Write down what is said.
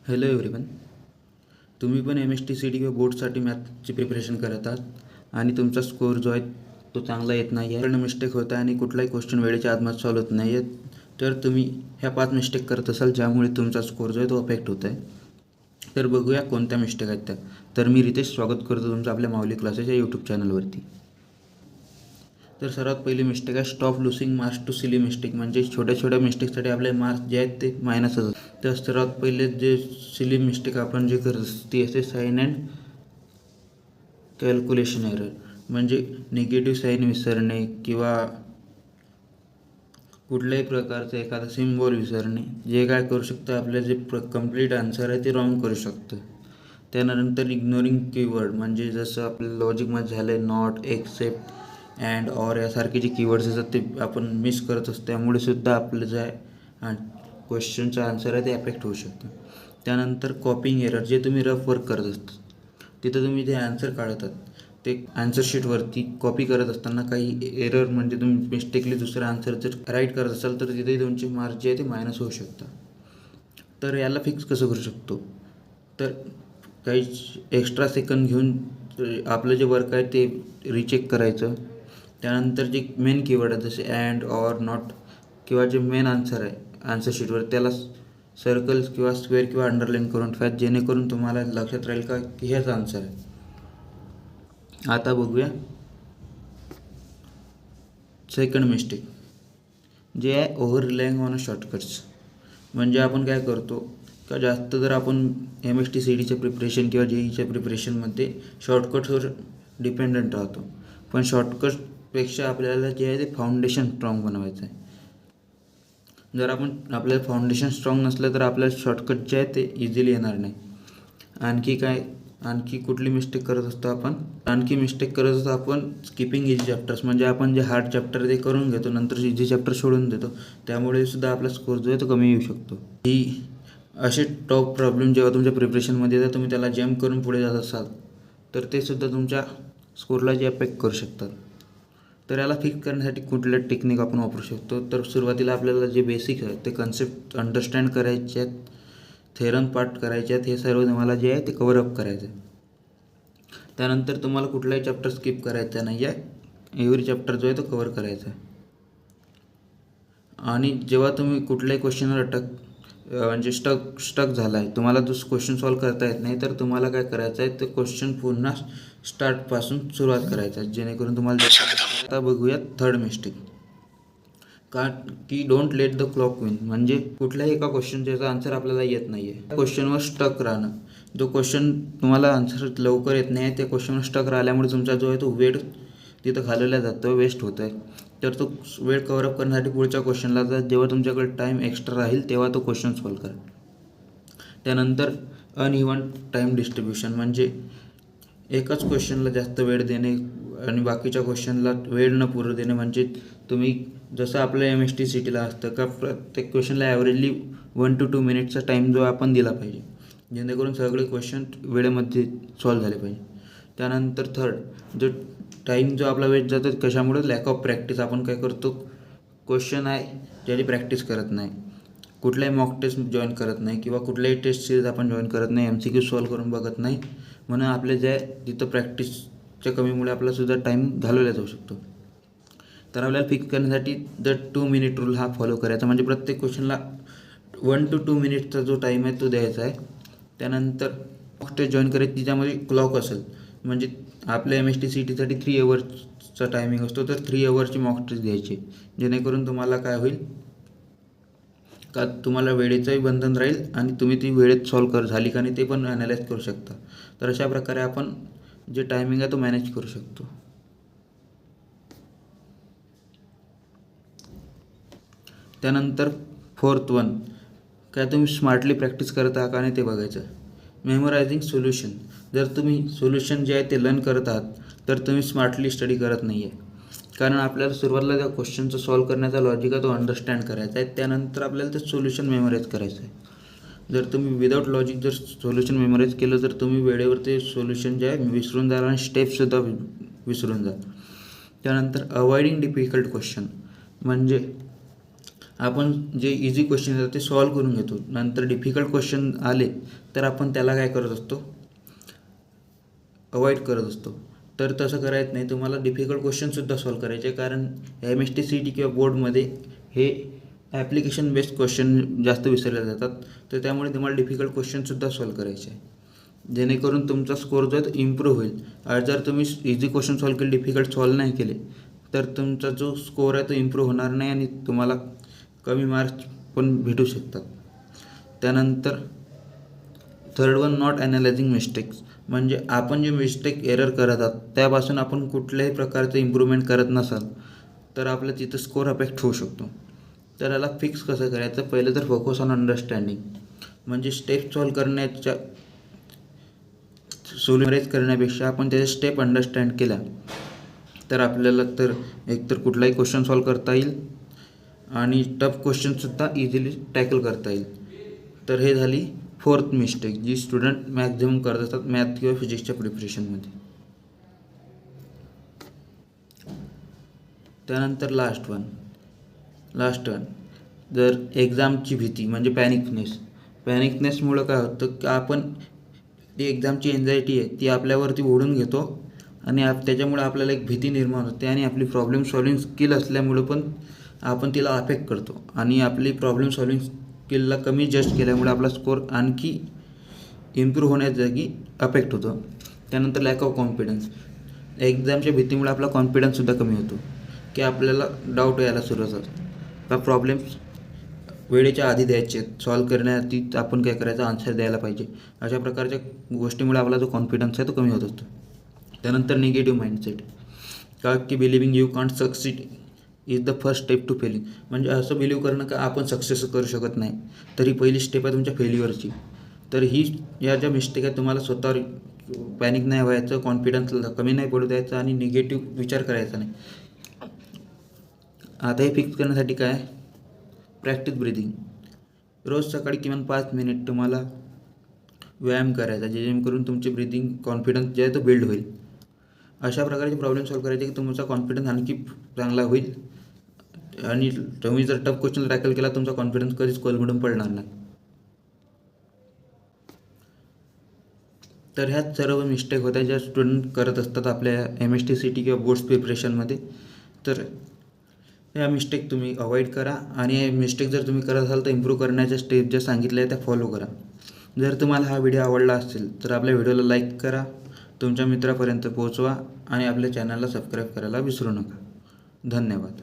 Hello everyone. तुम्ही पण MSTCD किंवा बोर्डसाठी मॅथची प्रिपरेशन करत आहात आणि तुमचा स्कोअर जो आहे तो चांगला येत नाही आहे, मिस्टेक होत आहे आणि कुठलाही क्वेश्चन वेळेच्या आतमध्ये सॉल्व होत नाही आहे, तर तुम्ही ह्या 5 मिस्टेक करत असाल ज्यामुळे तुमचा स्कोअर जो आहे तो अफेक्ट होत आहे. तर बघूया कोणत्या मिस्टेक आहेत त्या. तर मी रितेश स्वागत करतो तुमचं आपल्या माऊली क्लासेस या यूट्यूब चॅनलवरती. तर सर्वात पहिली मिस्टेक आहे stop losing marks to silly mistake. म्हणजे छोट्या छोट्या मिस्टेकसाठी आपले मार्क्स जे आहेत ते मायनस होतात. तर सर्वात पहिले जे सिली मिस्टेक आपण जे करतो ती असते साईन अँड कॅल्क्युलेशन एरर. म्हणजे निगेटिव्ह साईन विसरणे किंवा कुठल्याही प्रकारचं एखादा सिम्बॉल विसरणे, जे काय करू शकतं आपलं जे कंप्लीट आन्सर आहे ते रॉंग करू शकतं. त्यानंतर इग्नोरिंग कीवर्ड, म्हणजे जसं आपलं लॉजिकमध्ये झालं आहे नॉट, एक्सेप्ट, अँड, ऑर यासारखे जे कीवर्ड्स असतात ते आपण मिस करत असतो. त्यामुळे सुद्धा आपलं जे आहे क्वेश्चनचं आन्सर आहे ते अफेक्ट होऊ शकतं. त्यानंतर कॉपिंग एरर, जे तुम्ही रफ वर्क करत असता तिथं तुम्ही जे आन्सर काढतात ते आन्सर शीटवरती कॉपी करत असताना काही एरर, म्हणजे तुम्ही मिस्टेकली दुसरं आन्सर जर राईट करत असाल तर तिथे तुमचे मार्क्स जे आहे ते मायनस होऊ शकतात. तर याला फिक्स कसं करू शकतो, तर काही एक्स्ट्रा सेकंद घेऊन आपलं जे वर्क आहे ते रिचेक करायचं. त्यानंतर जे मेन कीवर्ड आहे जसे अँड, ऑर, नॉट किंवा जे मेन आन्सर आहे आन्सर शीटवर त्याला सर्कल्स किंवा स्क्वेअर किंवा अंडरलाईन करून ठेवा, जेणेकरून तुम्हाला लक्षात राहील का की हेच आन्सर आहे. आता बघूया सेकंड मिस्टेक, जे आहे ओव्हर रिलाईंग ऑन शॉर्टकट्स. म्हणजे आपण काय करतो का जास्त जर आपण MSTCDच्या प्रिपरेशन किंवा JEEच्या प्रिपरेशनमध्ये शॉर्टकट्सवर डिपेंडंट राहतो. पण शॉर्टकटपेक्षा आपल्याला जे आहे ते फाउंडेशन स्ट्रॉंग बनवायचं आहे. जर आपल्याला फाउंडेशन स्ट्रॉंग नसलं तर आपल्याला शॉर्टकट जे आहे ते इझिली येणार नाही. आणखी कुठली मिस्टेक करत असतो आपण, स्किपिंग इझी चॅप्टर्स. म्हणजे आपण जे हार्ड चॅप्टर ते करून घेतो, नंतर इझी चॅप्टर सोडून देतो. त्यामुळे सुद्धा आपला स्कोर जो आहे तो कमी येऊ शकतो. ही असे टॉप प्रॉब्लेम जेव्हा तुमच्या प्रिपरेशनमध्ये येतात, तुम्ही त्याला जम्प करून पुढे जात असाल तर ते सुद्धा तुमच्या स्कोरला जे अफेक्ट करू शकतात. तर याला फिक्स करण्यासाठी कुठल्या टेक्निक आपण वापरू शकतो, तर सुरुवातीला आपल्याला जे बेसिक आहे ते कन्सेप्ट अंडरस्टँड करायचे आहेत, थेरम पार्ट करायचे आहेत, हे सर्व तुम्हाला जे आहे ते कवरअप करायचं आहे. त्यानंतर तुम्हाला कुठलाही चॅप्टर स्किप करायचा नाही आहे, एव्हरी चॅप्टर जो आहे तो कवर करायचा आहे. आणि जेव्हा तुम्ही कुठल्याही क्वेश्चनवर म्हणजे स्टक झाला आहे, तुम्हाला तो क्वेश्चन सॉल्व करता येत नाही, तर तुम्हाला काय करायचं आहे, ते क्वेश्चन पुन्हा स्टार्टपासून सुरुवात करायचं आहे, जेणेकरून तुम्हाला. आता बघूया थर्ड मिस्टेक, की don't let the clock win. म्हणजे कुठल्याही एका क्वेश्चनचा आन्सर आपल्याला येत नाही आहे, क्वेश्चनवर स्टक राहणं. जो क्वेश्चन तुम्हाला आन्सर लवकर येत नाही आहे, त्या क्वेश्चनवर स्टक राहिल्यामुळे तुमचा जो आहे तो वेळ तिथं घालवला जातो, वेस्ट होत आहे. तर तो वेळ कवरअप करण्यासाठी पुढच्या क्वेश्चनला जेव्हा तुमच्याकडे टाईम एक्स्ट्रा राहील तेव्हा तो क्वेश्चन सॉल्व करा. त्यानंतर अनइव्हन टाईम डिस्ट्रीब्युशन, म्हणजे एकाच क्वेश्चनला जास्त वेळ देणे आणि बाकीच्या क्वेश्चनला वेळ न पुरू देणे. म्हणजे तुम्ही जसं आपल्या MSTCDला असतं का प्रत्येक क्वेश्चनला ॲव्हरेजली 1 to 2 मिनिटचा टाईम जो आपण दिला पाहिजे, जेणेकरून सगळे क्वेश्चन वेळेमध्ये सॉल्व झाले पाहिजे. त्यानंतर थर्ड, जो टाईम जो आपला वेस्ट जातो कशामुळे, लॅक ऑफ प्रॅक्टिस. आपण काय करतो, क्वेश्चन आहे ज्याची प्रॅक्टिस करत नाही, कुठल्याही मॉक टेस्ट जॉईन करत नाही किंवा कुठल्याही टेस्ट सिरीज आपण जॉईन करत नाही, MCQ सॉल्व करून बघत नाही. म्हणून आपले जे आहे तिथं प्रॅक्टिसच्या कमीमुळे आपलासुद्धा टाईम घालवला जाऊ शकतो. तर आपल्याला फिक्स करण्यासाठी जर 2 मिनिट रूल हा फॉलो करायचा. म्हणजे प्रत्येक क्वेश्चनला 1 to 2 मिनिटचा जो टाईम आहे तो द्यायचा आहे. त्यानंतर मॉक टेस्ट जॉईन करायची, तिच्यामध्ये क्लॉक असेल. म्हणजे आपल्या MSTCDसाठी 3 अवर्सचा टायमिंग असतो, तर 3 अवर्सची मॉक टेस्ट द्यायची, जेणेकरून तुम्हाला काय होईल का तुम्हाला वेळेचंही बंधन राहील आणि तुम्ही ती वेळेत सॉल्व झाली का नाही ते पण ॲनालाइज करू शकता. तर अशा प्रकारे आपण जे टायमिंग आहे तो मॅनेज करू शकतो. त्यानंतर फोर्थ वन, काय तुम्ही स्मार्टली प्रॅक्टिस करत आहात का नाही ते बघायचं. मेमोरायझिंग सोल्युशन, जर तुम्ही सोल्युशन जे आहे ते लर्न करत आहात तर तुम्ही स्मार्टली स्टडी करत नाही आहे. कारण आपल्याला सुरुवातीला त्या क्वेश्चनचं सॉल्व करण्याचा लॉजिक आहे तो अंडरस्टँड करायचा आहे, त्यानंतर आपल्याला ते सोल्युशन मेमोराईज करायचं आहे. जर तुम्ही विदाऊट लॉजिक जर सोल्युशन मेमोराईज केलं तर तुम्ही वेळेवर ते सोल्युशन जे आहे विसरून जाल आणि स्टेप्ससुद्धा विसरून जाल. त्यानंतर अवॉइडिंग डिफिकल्ट क्वेश्चन, म्हणजे आपण जे इझी क्वेश्चन येतात ते सॉल्व करून घेतो, नंतर डिफिकल्ट क्वेश्चन आले तर आपण त्याला काय करत असतो, अवॉइड करत असतो. तर तसं करायचं नाही. तुम्हाला डिफिकल्ट क्वेश्चनसुद्धा सॉल्व करायचे आहे, कारण MST CET किंवा बोर्डमध्ये हे ॲप्लिकेशन बेस्ड क्वेश्चन जास्त विचारले जातात. तर त्यामुळे तुम्हाला डिफिकल्ट क्वेश्चनसुद्धा सॉल्व करायचे आहे, जेणेकरून तुमचा स्कोर जो आहे इम्प्रूव्ह होईल. आणि जर तुम्ही इझी क्वेश्चन सॉल्व केले, डिफिकल्ट सॉल्व नाही केले, तर तुमचा जो स्कोर आहे तो इम्प्रूव्ह होणार नाही आणि तुम्हाला कमी मार्क्स पण भेटू शकतात. त्यानंतर थर्ड वन, नॉट ॲनालायझिंग मिस्टेक्स. म्हणजे आपण जे मिस्टेक एरर करत आहात त्यापासून आपण कुठल्याही प्रकारचं इम्प्रूव्हमेंट करत नसाल तर आपलं तिथं स्कोर अफेक्ट होऊ शकतो. तर याला फिक्स कसं करायचं, पहिलं तर फोकस ऑन अंडरस्टँडिंग. म्हणजे स्टेप सॉल्व करण्याच्या सोल्युमराईज करण्यापेक्षा आपण त्याचे स्टेप अंडरस्टँड केल्या तर आपल्याला तर एकतर कुठलाही क्वेश्चन सॉल्व करता येईल आणि टफ क्वेश्चनसुद्धा इझिली टॅकल करता येईल. तर हे झाली फोर्थ मिस्टेक जी स्टुडंट मॅक्झिमम करत असतात मॅथ किंवा फिजिक्सच्या प्रिपरेशनमध्ये. त्यानंतर लास्ट वन जर एक्झामची भीती म्हणजे पॅनिकनेसमुळं काय होतं की आपण ती एक्झामची एन्झायटी आहे ती आपल्यावरती ओढून घेतो आणि त्याच्यामुळे आपल्याला एक भीती निर्माण होते आणि आपली प्रॉब्लेम सॉल्विंग स्किल असल्यामुळं पण आपण तिला अफेक्ट करतो आणि आपली प्रॉब्लेम सॉल्विंग स्किलला कमी जज केल्यामुळे आपला स्कोर आणखी इम्प्रूव्ह होण्याच्या जागी अफेक्ट होतो. त्यानंतर लॅक ऑफ कॉन्फिडन्स. एक्झामच्या भीतीमुळे आपला कॉन्फिडन्ससुद्धा कमी होतो की आपल्याला डाऊट यायला सुरुवात होते का प्रॉब्लेम्स वेळेच्या आधी द्यायचे आहेत, सॉल्व करण्याआधी आपण काय करायचं, आन्सर द्यायला पाहिजे. अशा प्रकारच्या गोष्टीमुळे आपला जो कॉन्फिडन्स आहे तो कमी होत असतो. त्यानंतर निगेटिव्ह माइंडसेट का की believing you can't succeed is the first step to failing. म्हणजे असं बिलीव्ह करणं का आपण सक्सेस करू शकत नाही, तर ही पहिली स्टेप आहे तुमच्या फेल्युअरची. तर या ज्या मिस्टेक आहेत तुम्हाला स्वतःवर पॅनिक नाही व्हायचं, कॉन्फिडन्स कमी नाही पडू द्यायचं आणि निगेटिव्ह विचार करायचा नाही. आता हे फिक्स करण्यासाठी काय, प्रॅक्टिस ब्रीदिंग. रोज सकाळी किमान 5 मिनिट तुम्हाला व्यायाम करायचा, जेणेकरून तुमचे ब्रीदिंग कॉन्फिडन्स जे आहे तो बिल्ड होईल. अशा प्रकारचे प्रॉब्लेम सॉल्व करायचे की तुमचा कॉन्फिडन्स आणखी चांगला होईल आणि तुम्ही जर टफ क्वेश्चन टॅकल केला तुमचा कॉन्फिडन्स कधीच कोलमडून पडणार नाही. तर ह्याच सर्व मिस्टेक होत्या ज्या स्टुडंट करत असतात आपल्या MST CET किंवा बोर्ड्स प्रिपरेशनमध्ये. तर या मिस्टेक तुम्ही अवॉइड करा आणि हे मिस्टेक जर तुम्ही करत असाल तर इम्प्रूव्ह करण्याच्या स्टेप ज्या सांगितल्या त्या फॉलो करा. जर तुम्हाला हा व्हिडिओ आवडला असेल तर आपल्या व्हिडिओला लाईक करा, तुमच्या मित्रापर्यंत पोहोचवा आणि आपल्या चॅनलला सबस्क्राईब करायला विसरू नका. धन्यवाद.